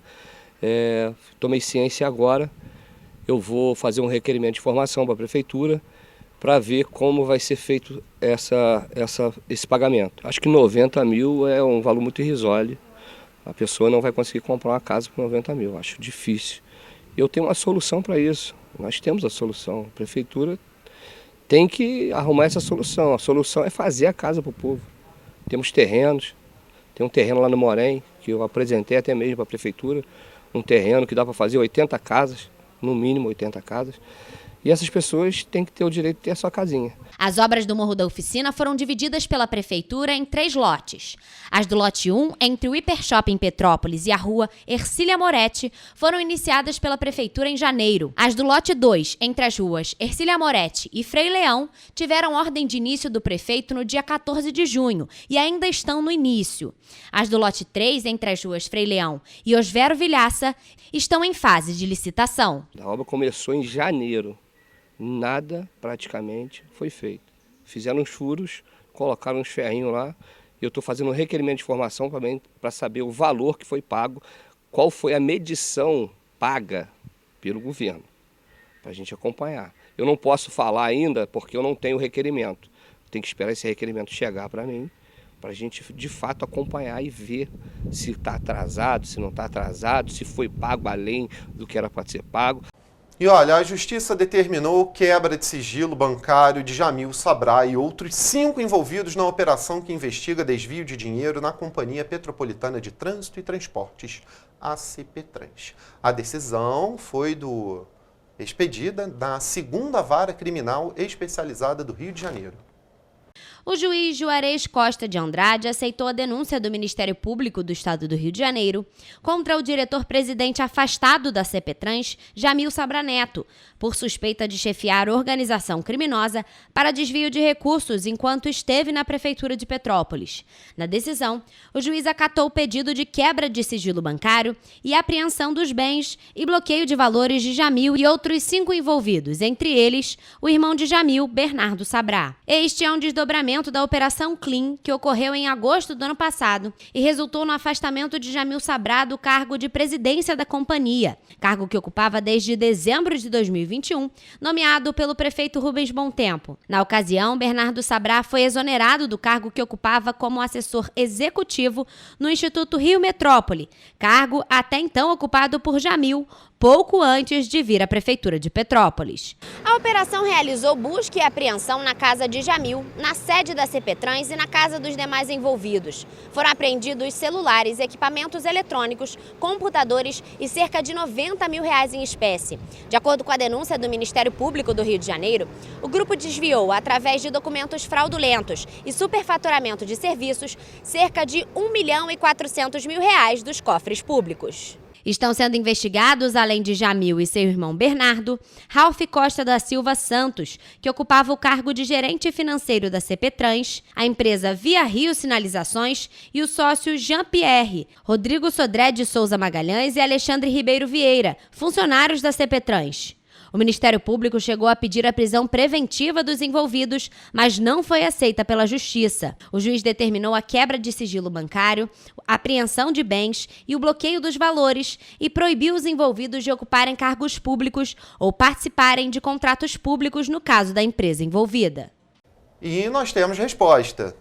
tomei ciência agora, eu vou fazer um requerimento de informação para a Prefeitura para ver como vai ser feito esse pagamento. Acho que 90 mil é um valor muito irrisório, a pessoa não vai conseguir comprar uma casa por 90 mil, acho difícil. Eu tenho uma solução para isso, nós temos a solução, a Prefeitura tem que arrumar essa solução, a solução é fazer a casa para o povo. Temos terrenos, tem um terreno lá no Morém, que eu apresentei até mesmo para a Prefeitura, um terreno que dá para fazer 80 casas, no mínimo 80 casas, e essas pessoas têm que ter o direito de ter a sua casinha. As obras do Morro da Oficina foram divididas pela Prefeitura em 3 lotes. As do lote 1, entre o Hipershopping Petrópolis e a rua Ercília Moretti, foram iniciadas pela Prefeitura em janeiro. As do lote 2, entre as ruas Ercília Moretti e Frei Leão, tiveram ordem de início do prefeito no dia 14 de junho e ainda estão no início. As do lote 3, entre as ruas Frei Leão e Osvério Vilhaça, estão em fase de licitação. A obra começou em janeiro. Nada praticamente foi feito. Fizeram uns furos, colocaram uns ferrinhos lá. Eu estou fazendo um requerimento de informação também para saber o valor que foi pago, qual foi a medição paga pelo governo, para a gente acompanhar. Eu não posso falar ainda porque eu não tenho requerimento. Tem que esperar esse requerimento chegar para mim, para a gente de fato acompanhar e ver se está atrasado, se não está atrasado, se foi pago além do que era para ser pago. E olha, a Justiça determinou quebra de sigilo bancário de Jamil Sabrá e outros 5 envolvidos na operação que investiga desvio de dinheiro na Companhia Petropolitana de Trânsito e Transportes, a CPTrans. A decisão foi expedida na 2ª Vara Criminal Especializada do Rio de Janeiro. O juiz Juarez Costa de Andrade aceitou a denúncia do Ministério Público do Estado do Rio de Janeiro contra o diretor-presidente afastado da CPTrans, Jamil Sabrá Neto, por suspeita de chefiar organização criminosa para desvio de recursos enquanto esteve na Prefeitura de Petrópolis. Na decisão, o juiz acatou o pedido de quebra de sigilo bancário e apreensão dos bens e bloqueio de valores de Jamil e outros 5 envolvidos, entre eles o irmão de Jamil, Bernardo Sabrá. Este é um desdobramento da Operação Clean, que ocorreu em agosto do ano passado e resultou no afastamento de Jamil Sabrá do cargo de presidência da companhia, cargo que ocupava desde dezembro de 2021, nomeado pelo prefeito Rubens Bontempo. Na ocasião, Bernardo Sabrá foi exonerado do cargo que ocupava como assessor executivo no Instituto Rio Metrópole, cargo até então ocupado por Jamil, pouco antes de vir à Prefeitura de Petrópolis. A operação realizou busca e apreensão na casa de Jamil, na sede sede da CPTrans e na casa dos demais envolvidos. Foram apreendidos celulares, equipamentos eletrônicos, computadores e cerca de R$90 mil em espécie. De acordo com a denúncia do Ministério Público do Rio de Janeiro, o grupo desviou, através de documentos fraudulentos e superfaturamento de serviços, cerca de R$1.400.000 dos cofres públicos. Estão sendo investigados, além de Jamil e seu irmão Bernardo, Ralph Costa da Silva Santos, que ocupava o cargo de gerente financeiro da CPTrans, a empresa Via Rio Sinalizações e o sócio Jean-Pierre, Rodrigo Sodré de Souza Magalhães e Alexandre Ribeiro Vieira, funcionários da CPTrans. O Ministério Público chegou a pedir a prisão preventiva dos envolvidos, mas não foi aceita pela Justiça. O juiz determinou a quebra de sigilo bancário, a apreensão de bens e o bloqueio dos valores e proibiu os envolvidos de ocuparem cargos públicos ou participarem de contratos públicos no caso da empresa envolvida. E nós temos resposta.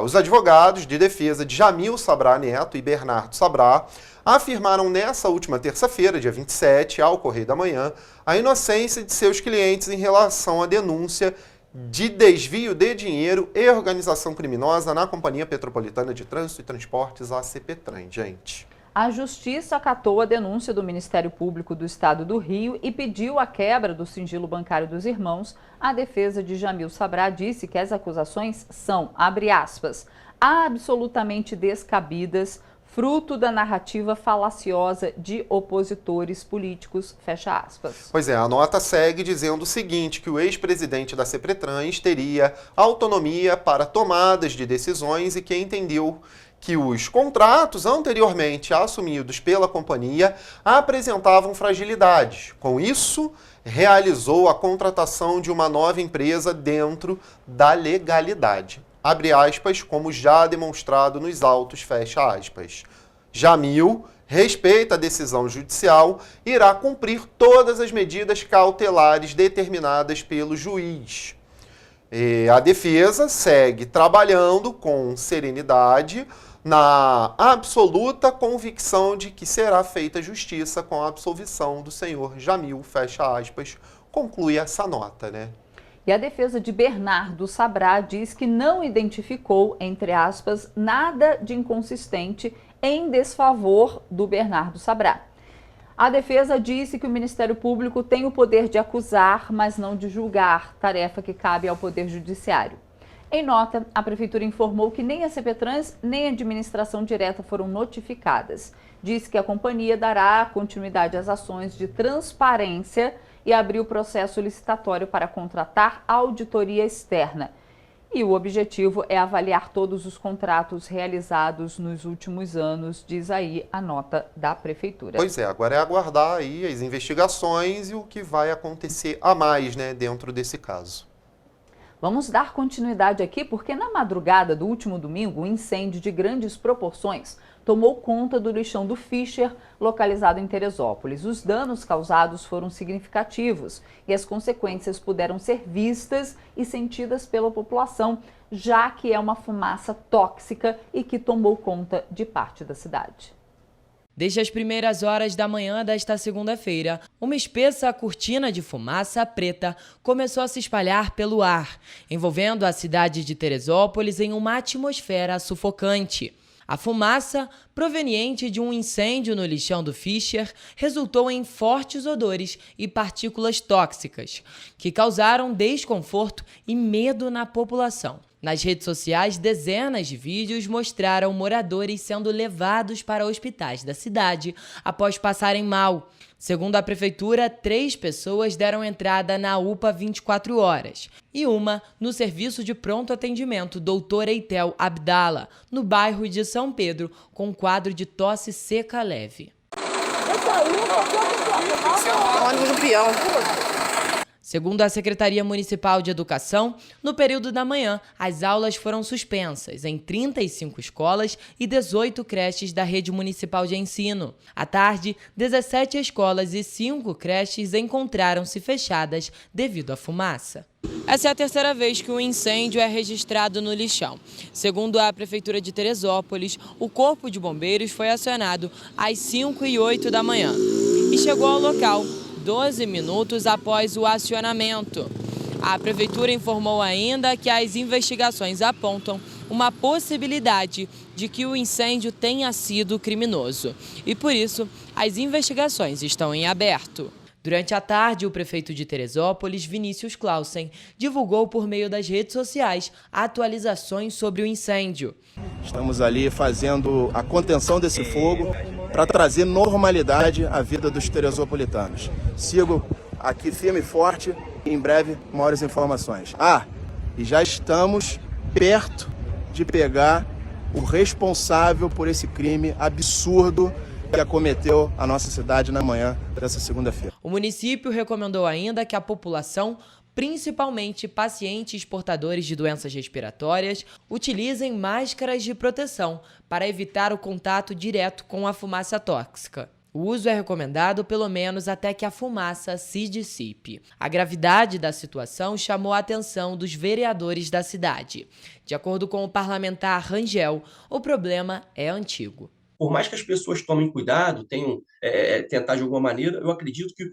Os advogados de defesa de Jamil Sabrá Neto e Bernardo Sabrá afirmaram nessa última terça-feira, dia 27, ao Correio da Manhã, a inocência de seus clientes em relação à denúncia de desvio de dinheiro e organização criminosa na Companhia Petropolitana de Trânsito e Transportes, a CPTrans, gente. A Justiça acatou a denúncia do Ministério Público do Estado do Rio e pediu a quebra do sigilo bancário dos irmãos. A defesa de Jamil Sabrá disse que as acusações são, abre aspas, absolutamente descabidas, fruto da narrativa falaciosa de opositores políticos, fecha aspas. Pois é, a nota segue dizendo o seguinte, que o ex-presidente da CPTrans teria autonomia para tomadas de decisões e que entendeu que os contratos anteriormente assumidos pela companhia apresentavam fragilidades. Com isso, realizou a contratação de uma nova empresa dentro da legalidade. Abre aspas, como já demonstrado nos autos, fecha aspas. Jamil respeita a decisão judicial e irá cumprir todas as medidas cautelares determinadas pelo juiz. A defesa segue trabalhando com serenidade, na absoluta convicção de que será feita justiça com a absolvição do senhor Jamil, fecha aspas, conclui essa nota, né? E a defesa de Bernardo Sabrá diz que não identificou, entre aspas, nada de inconsistente em desfavor do Bernardo Sabrá. A defesa disse que o Ministério Público tem o poder de acusar, mas não de julgar, tarefa que cabe ao Poder Judiciário. Em nota, a Prefeitura informou que nem a CPTrans nem a administração direta foram notificadas. Diz que a companhia dará continuidade às ações de transparência e abriu processo licitatório para contratar auditoria externa. E o objetivo é avaliar todos os contratos realizados nos últimos anos, diz aí a nota da Prefeitura. Pois é, agora é aguardar aí as investigações e o que vai acontecer a mais, né, dentro desse caso. Vamos dar continuidade aqui porque na madrugada do último domingo, um incêndio de grandes proporções tomou conta do lixão do Fischer, localizado em Teresópolis. Os danos causados foram significativos e as consequências puderam ser vistas e sentidas pela população, já que é uma fumaça tóxica e que tomou conta de parte da cidade. Desde as primeiras horas da manhã desta segunda-feira, uma espessa cortina de fumaça preta começou a se espalhar pelo ar, envolvendo a cidade de Teresópolis em uma atmosfera sufocante. A fumaça, proveniente de um incêndio no lixão do Fischer, resultou em fortes odores e partículas tóxicas, que causaram desconforto e medo na população. Nas redes sociais, dezenas de vídeos mostraram moradores sendo levados para hospitais da cidade após passarem mal. Segundo a Prefeitura, 3 pessoas deram entrada na UPA 24 horas e uma no Serviço de Pronto Atendimento Dr. Eitel Abdala, no bairro de São Pedro, com um quadro de tosse seca leve. Segundo a Secretaria Municipal de Educação, no período da manhã, as aulas foram suspensas em 35 escolas e 18 creches da rede municipal de ensino. À tarde, 17 escolas e 5 creches encontraram-se fechadas devido à fumaça. Essa é a terceira vez que um incêndio é registrado no lixão. Segundo a Prefeitura de Teresópolis, o Corpo de Bombeiros foi acionado às 5h08 da manhã e chegou ao local 12 minutos após o acionamento. A Prefeitura informou ainda que as investigações apontam uma possibilidade de que o incêndio tenha sido criminoso. E por isso, as investigações estão em aberto. Durante a tarde, o prefeito de Teresópolis, Vinícius Clausen, divulgou por meio das redes sociais atualizações sobre o incêndio. Estamos ali fazendo a contenção desse fogo para trazer normalidade à vida dos teresopolitanos. Sigo aqui firme e forte e em breve maiores informações. E já estamos perto de pegar o responsável por esse crime absurdo que acometeu a nossa cidade na manhã dessa segunda-feira. O município recomendou ainda que a população, principalmente pacientes portadores de doenças respiratórias, utilizem máscaras de proteção para evitar o contato direto com a fumaça tóxica. O uso é recomendado pelo menos até que a fumaça se dissipe. A gravidade da situação chamou a atenção dos vereadores da cidade. De acordo com o parlamentar Rangel, o problema é antigo. Por mais que as pessoas tomem cuidado, tenham tentar de alguma maneira, eu acredito que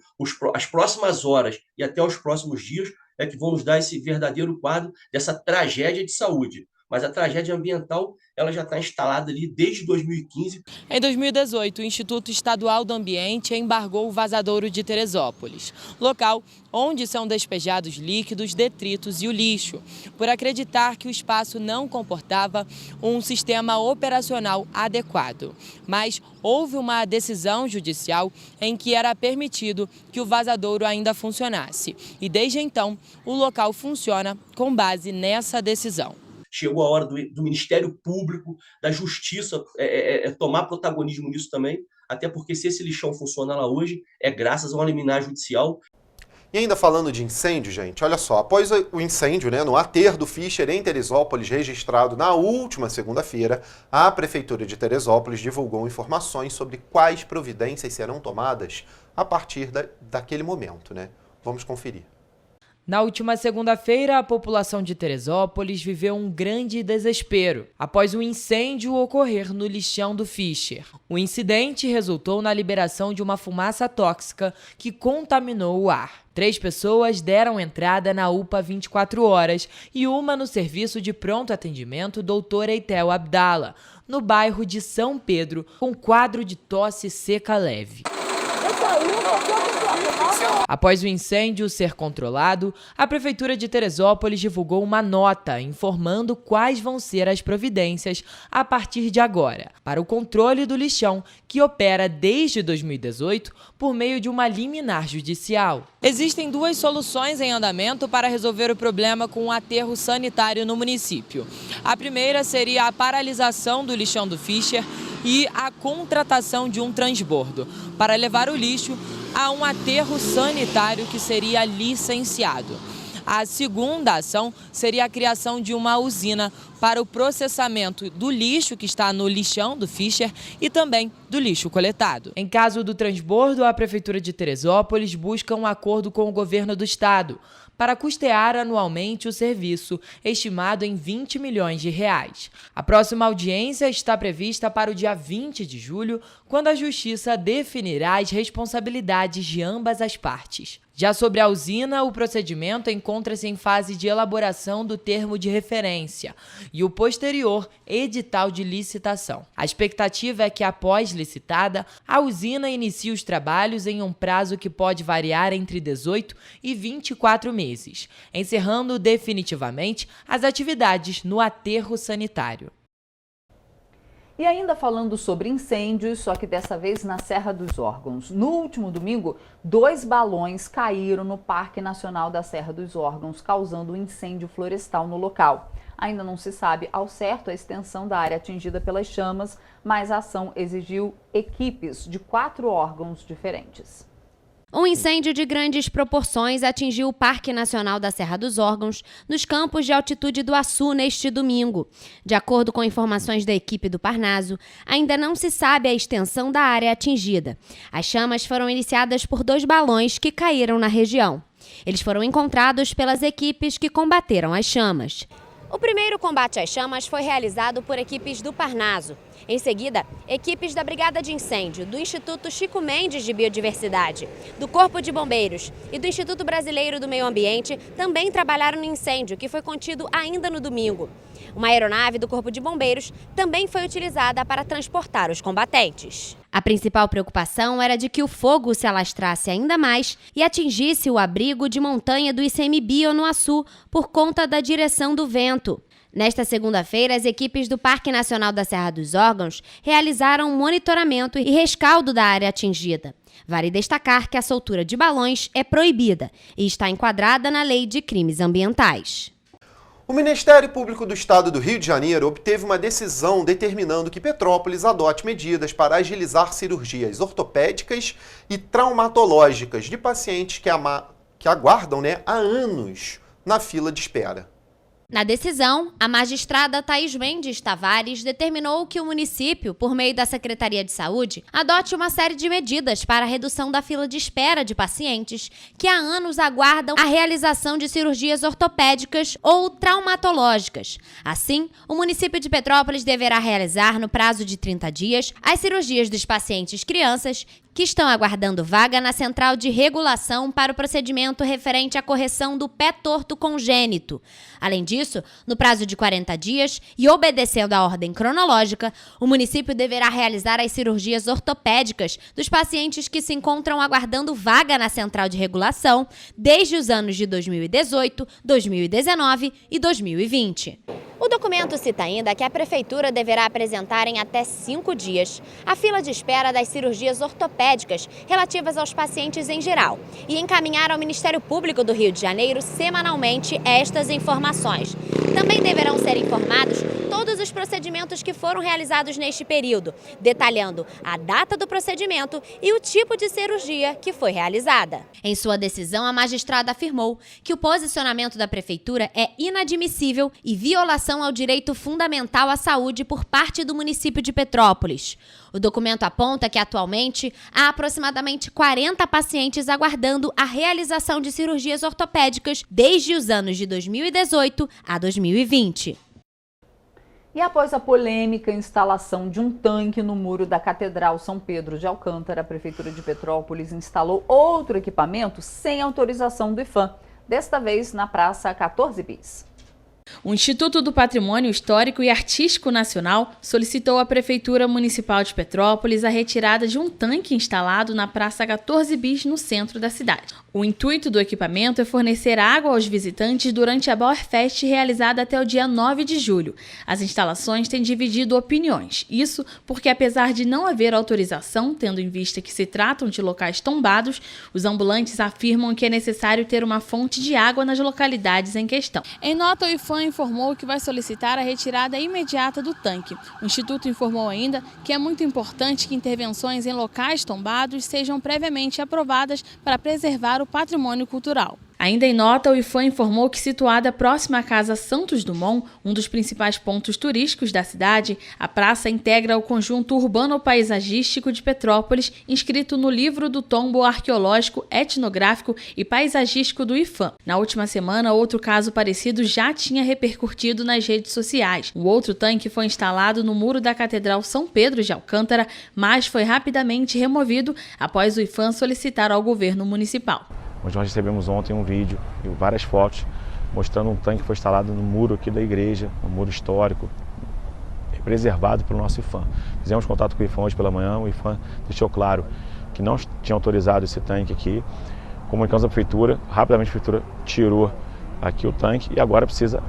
as próximas horas e até os próximos dias é que vão nos dar esse verdadeiro quadro dessa tragédia de saúde. Mas a tragédia ambiental ela já está instalada ali desde 2015. Em 2018, o Instituto Estadual do Ambiente embargou o vazadouro de Teresópolis, local onde são despejados líquidos, detritos e o lixo, por acreditar que o espaço não comportava um sistema operacional adequado. Mas houve uma decisão judicial em que era permitido que o vazadouro ainda funcionasse. E desde então, o local funciona com base nessa decisão. Chegou a hora do Ministério Público, da Justiça, tomar protagonismo nisso também, até porque se esse lixão funciona lá hoje, é graças a uma liminar judicial. E ainda falando de incêndio, gente, olha só, após o incêndio, no aterro do Fischer em Teresópolis, registrado na última segunda-feira, a Prefeitura de Teresópolis divulgou informações sobre quais providências serão tomadas a partir daquele momento, Vamos conferir. Na última segunda-feira, a população de Teresópolis viveu um grande desespero após um incêndio ocorrer no lixão do Fischer. O incidente resultou na liberação de uma fumaça tóxica que contaminou o ar. 3 pessoas deram entrada na UPA 24 horas e uma no serviço de pronto atendimento Dr. Eitel Abdala, no bairro de São Pedro, com quadro de tosse seca leve. Após o incêndio ser controlado, a Prefeitura de Teresópolis divulgou uma nota informando quais vão ser as providências a partir de agora, para o controle do lixão, que opera desde 2018 por meio de uma liminar judicial. Existem 2 soluções em andamento para resolver o problema com o aterro sanitário no município. A primeira seria a paralisação do lixão do Fischer e a contratação de um transbordo para levar o lixo a um aterro sanitário que seria licenciado. A segunda ação seria a criação de uma usina para o processamento do lixo que está no lixão do Fischer e também do lixo coletado. Em caso do transbordo, a Prefeitura de Teresópolis busca um acordo com o governo do estado para custear anualmente o serviço, estimado em R$20 milhões. A próxima audiência está prevista para o dia 20 de julho, quando a Justiça definirá as responsabilidades de ambas as partes. Já sobre a usina, o procedimento encontra-se em fase de elaboração do termo de referência e o posterior edital de licitação. A expectativa é que, após licitada, a usina inicie os trabalhos em um prazo que pode variar entre 18 e 24 meses, encerrando definitivamente as atividades no aterro sanitário. E ainda falando sobre incêndios, só que dessa vez na Serra dos Órgãos. No último domingo, 2 balões caíram no Parque Nacional da Serra dos Órgãos, causando um incêndio florestal no local. Ainda não se sabe ao certo a extensão da área atingida pelas chamas, mas a ação exigiu equipes de 4 órgãos diferentes. Um incêndio de grandes proporções atingiu o Parque Nacional da Serra dos Órgãos, nos campos de altitude do Açu, neste domingo. De acordo com informações da equipe do Parnaso, ainda não se sabe a extensão da área atingida. As chamas foram iniciadas por 2 balões que caíram na região. Eles foram encontrados pelas equipes que combateram as chamas. O primeiro combate às chamas foi realizado por equipes do Parnaso. Em seguida, equipes da Brigada de Incêndio, do Instituto Chico Mendes de Biodiversidade, do Corpo de Bombeiros e do Instituto Brasileiro do Meio Ambiente também trabalharam no incêndio, que foi contido ainda no domingo. Uma aeronave do Corpo de Bombeiros também foi utilizada para transportar os combatentes. A principal preocupação era de que o fogo se alastrasse ainda mais e atingisse o abrigo de montanha do ICMBio no Açu por conta da direção do vento. Nesta segunda-feira, as equipes do Parque Nacional da Serra dos Órgãos realizaram um monitoramento e rescaldo da área atingida. Vale destacar que a soltura de balões é proibida e está enquadrada na Lei de Crimes Ambientais. O Ministério Público do Estado do Rio de Janeiro obteve uma decisão determinando que Petrópolis adote medidas para agilizar cirurgias ortopédicas e traumatológicas de pacientes que aguardam há anos na fila de espera. Na decisão, a magistrada Thaís Mendes Tavares determinou que o município, por meio da Secretaria de Saúde, adote uma série de medidas para a redução da fila de espera de pacientes que há anos aguardam a realização de cirurgias ortopédicas ou traumatológicas. Assim, o município de Petrópolis deverá realizar, no prazo de 30 dias, as cirurgias dos pacientes crianças que estão aguardando vaga na central de regulação para o procedimento referente à correção do pé torto congênito. Além disso, no prazo de 40 dias e obedecendo à ordem cronológica, o município deverá realizar as cirurgias ortopédicas dos pacientes que se encontram aguardando vaga na central de regulação desde os anos de 2018, 2019 e 2020. O documento cita ainda que a Prefeitura deverá apresentar em até 5 dias a fila de espera das cirurgias ortopédicas relativas aos pacientes em geral e encaminhar ao Ministério Público do Rio de Janeiro semanalmente estas informações. Também deverão ser informados todos os procedimentos que foram realizados neste período, detalhando a data do procedimento e o tipo de cirurgia que foi realizada. Em sua decisão, a magistrada afirmou que o posicionamento da Prefeitura é inadmissível e violação ao direito fundamental à saúde por parte do município de Petrópolis. O documento aponta que, atualmente, há aproximadamente 40 pacientes aguardando a realização de cirurgias ortopédicas desde os anos de 2018 a 2020. E após a polêmica instalação de um tanque no muro da Catedral São Pedro de Alcântara, a Prefeitura de Petrópolis instalou outro equipamento sem autorização do IPHAN, desta vez na Praça 14 Bis. O Instituto do Patrimônio Histórico e Artístico Nacional solicitou à Prefeitura Municipal de Petrópolis a retirada de um tanque instalado na Praça 14 Bis, no centro da cidade. O intuito do equipamento é fornecer água aos visitantes durante a Bauerfest, realizada até o dia 9 de julho. As instalações têm dividido opiniões. Isso porque, apesar de não haver autorização, tendo em vista que se tratam de locais tombados, os ambulantes afirmam que é necessário ter uma fonte de água nas localidades em questão. Em nota, o IPHAN informou que vai solicitar a retirada imediata do tanque. O Instituto informou ainda que é muito importante que intervenções em locais tombados sejam previamente aprovadas para preservar o patrimônio cultural. Ainda em nota, o IPHAN informou que, situada próxima à Casa Santos Dumont, um dos principais pontos turísticos da cidade, a praça integra o conjunto urbano-paisagístico de Petrópolis, inscrito no livro do tombo arqueológico, etnográfico e paisagístico do IPHAN. Na última semana, outro caso parecido já tinha repercutido nas redes sociais. O outro tanque foi instalado no muro da Catedral São Pedro de Alcântara, mas foi rapidamente removido após o IPHAN solicitar ao governo municipal. Nós recebemos ontem um vídeo e várias fotos mostrando um tanque que foi instalado no muro aqui da igreja, um muro histórico, preservado pelo nosso IPHAN. Fizemos contato com o IPHAN hoje pela manhã, o IPHAN deixou claro que não tinha autorizado esse tanque aqui. Comunicamos à Prefeitura, rapidamente a Prefeitura tirou aqui o tanque e agora precisa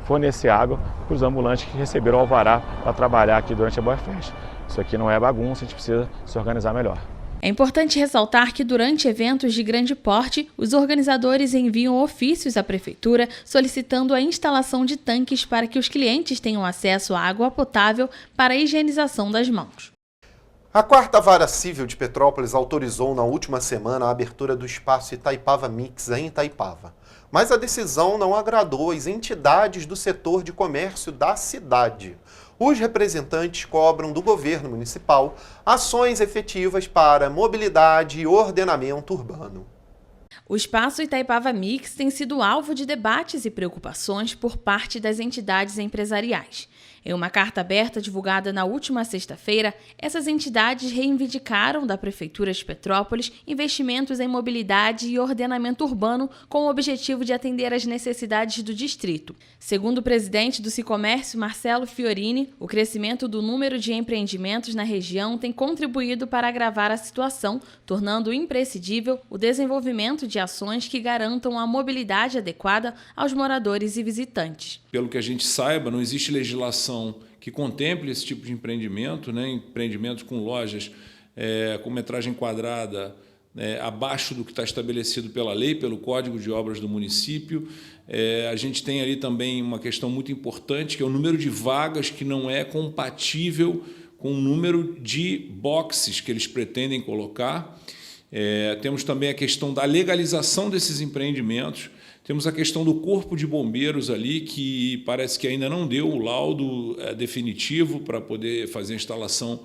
fornecer água para os ambulantes que receberam o alvará para trabalhar aqui durante a Bauerfest. Isso aqui não é bagunça, a gente precisa se organizar melhor. É importante ressaltar que, durante eventos de grande porte, os organizadores enviam ofícios à Prefeitura solicitando a instalação de tanques para que os clientes tenham acesso à água potável para a higienização das mãos. A 4ª Vara Civil de Petrópolis autorizou na última semana a abertura do espaço Itaipava Mix em Itaipava. Mas a decisão não agradou as entidades do setor de comércio da cidade. Os representantes cobram do governo municipal ações efetivas para mobilidade e ordenamento urbano. O espaço Itaipava Mix tem sido alvo de debates e preocupações por parte das entidades empresariais. Em uma carta aberta divulgada na última sexta-feira, essas entidades reivindicaram da Prefeitura de Petrópolis investimentos em mobilidade e ordenamento urbano com o objetivo de atender às necessidades do distrito. Segundo o presidente do Sicomércio, Marcelo Fiorini, o crescimento do número de empreendimentos na região tem contribuído para agravar a situação, tornando imprescindível o desenvolvimento de ações que garantam a mobilidade adequada aos moradores e visitantes. Pelo que a gente saiba, não existe legislação que contemple esse tipo de empreendimento, né? Empreendimentos com lojas com metragem quadrada abaixo do que está estabelecido pela lei, pelo Código de Obras do município. A gente tem ali também uma questão muito importante, que é o número de vagas que não é compatível com o número de boxes que eles pretendem colocar. Temos também a questão da legalização desses empreendimentos. Temos a questão do Corpo de Bombeiros ali, que parece que ainda não deu o laudo definitivo para poder fazer a instalação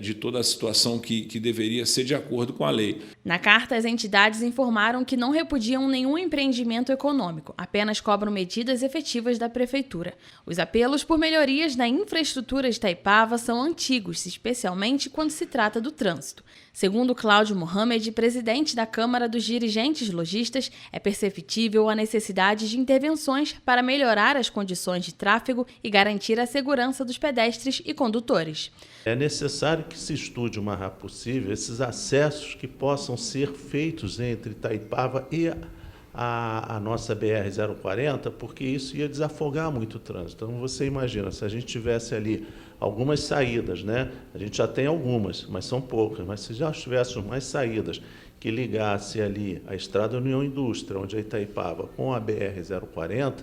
de toda a situação que deveria ser de acordo com a lei. Na carta, as entidades informaram que não repudiam nenhum empreendimento econômico, apenas cobram medidas efetivas da Prefeitura. Os apelos por melhorias na infraestrutura de Itaipava são antigos, especialmente quando se trata do trânsito. Segundo Cláudio Mohamed, presidente da Câmara dos Dirigentes Lojistas, é perceptível a necessidade de intervenções para melhorar as condições de tráfego e garantir a segurança dos pedestres e condutores. É necessário que se estude o mais rápido possível esses acessos que possam ser feitos entre Itaipava e a nossa BR-040, porque isso ia desafogar muito o trânsito. Então, você imagina, se a gente tivesse ali algumas saídas, né? A gente já tem algumas, mas são poucas, mas se já tivéssemos mais saídas que ligasse ali a Estrada União Indústria, onde é Itaipava, com a BR-040,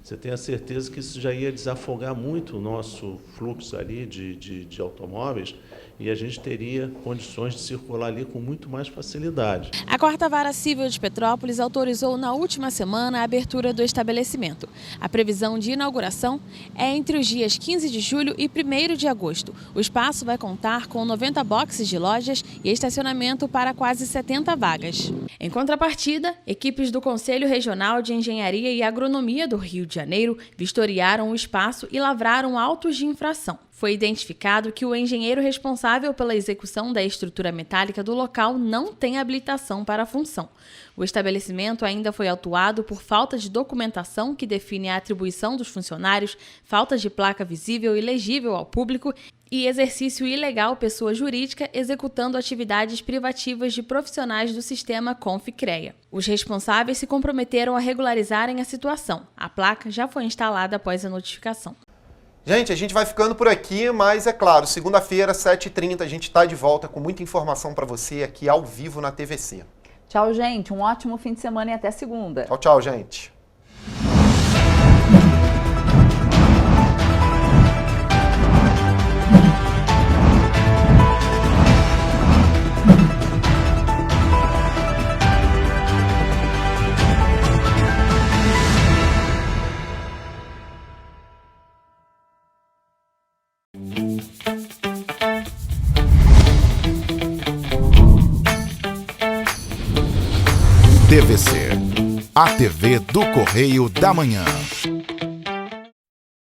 você tem a certeza que isso já ia desafogar muito o nosso fluxo ali de automóveis e a gente teria condições de circular ali com muito mais facilidade. A 4ª Vara Civil de Petrópolis autorizou na última semana a abertura do estabelecimento. A previsão de inauguração é entre os dias 15 de julho e 1º de agosto. O espaço vai contar com 90 boxes de lojas e estacionamento para quase 70 vagas. Em contrapartida, equipes do Conselho Regional de Engenharia e Agronomia do Rio de Janeiro vistoriaram o espaço e lavraram autos de infração. Foi identificado que o engenheiro responsável pela execução da estrutura metálica do local não tem habilitação para a função. O estabelecimento ainda foi autuado por falta de documentação que define a atribuição dos funcionários, falta de placa visível e legível ao público e exercício ilegal pessoa jurídica executando atividades privativas de profissionais do sistema Conficrea. Os responsáveis se comprometeram a regularizarem a situação. A placa já foi instalada após a notificação. Gente, a gente vai ficando por aqui, mas é claro, segunda-feira, 7h30, a gente está de volta com muita informação para você aqui ao vivo na TVC. Tchau, gente. Um ótimo fim de semana e até segunda. Tchau, tchau, gente. TVC, a TV do Correio da Manhã.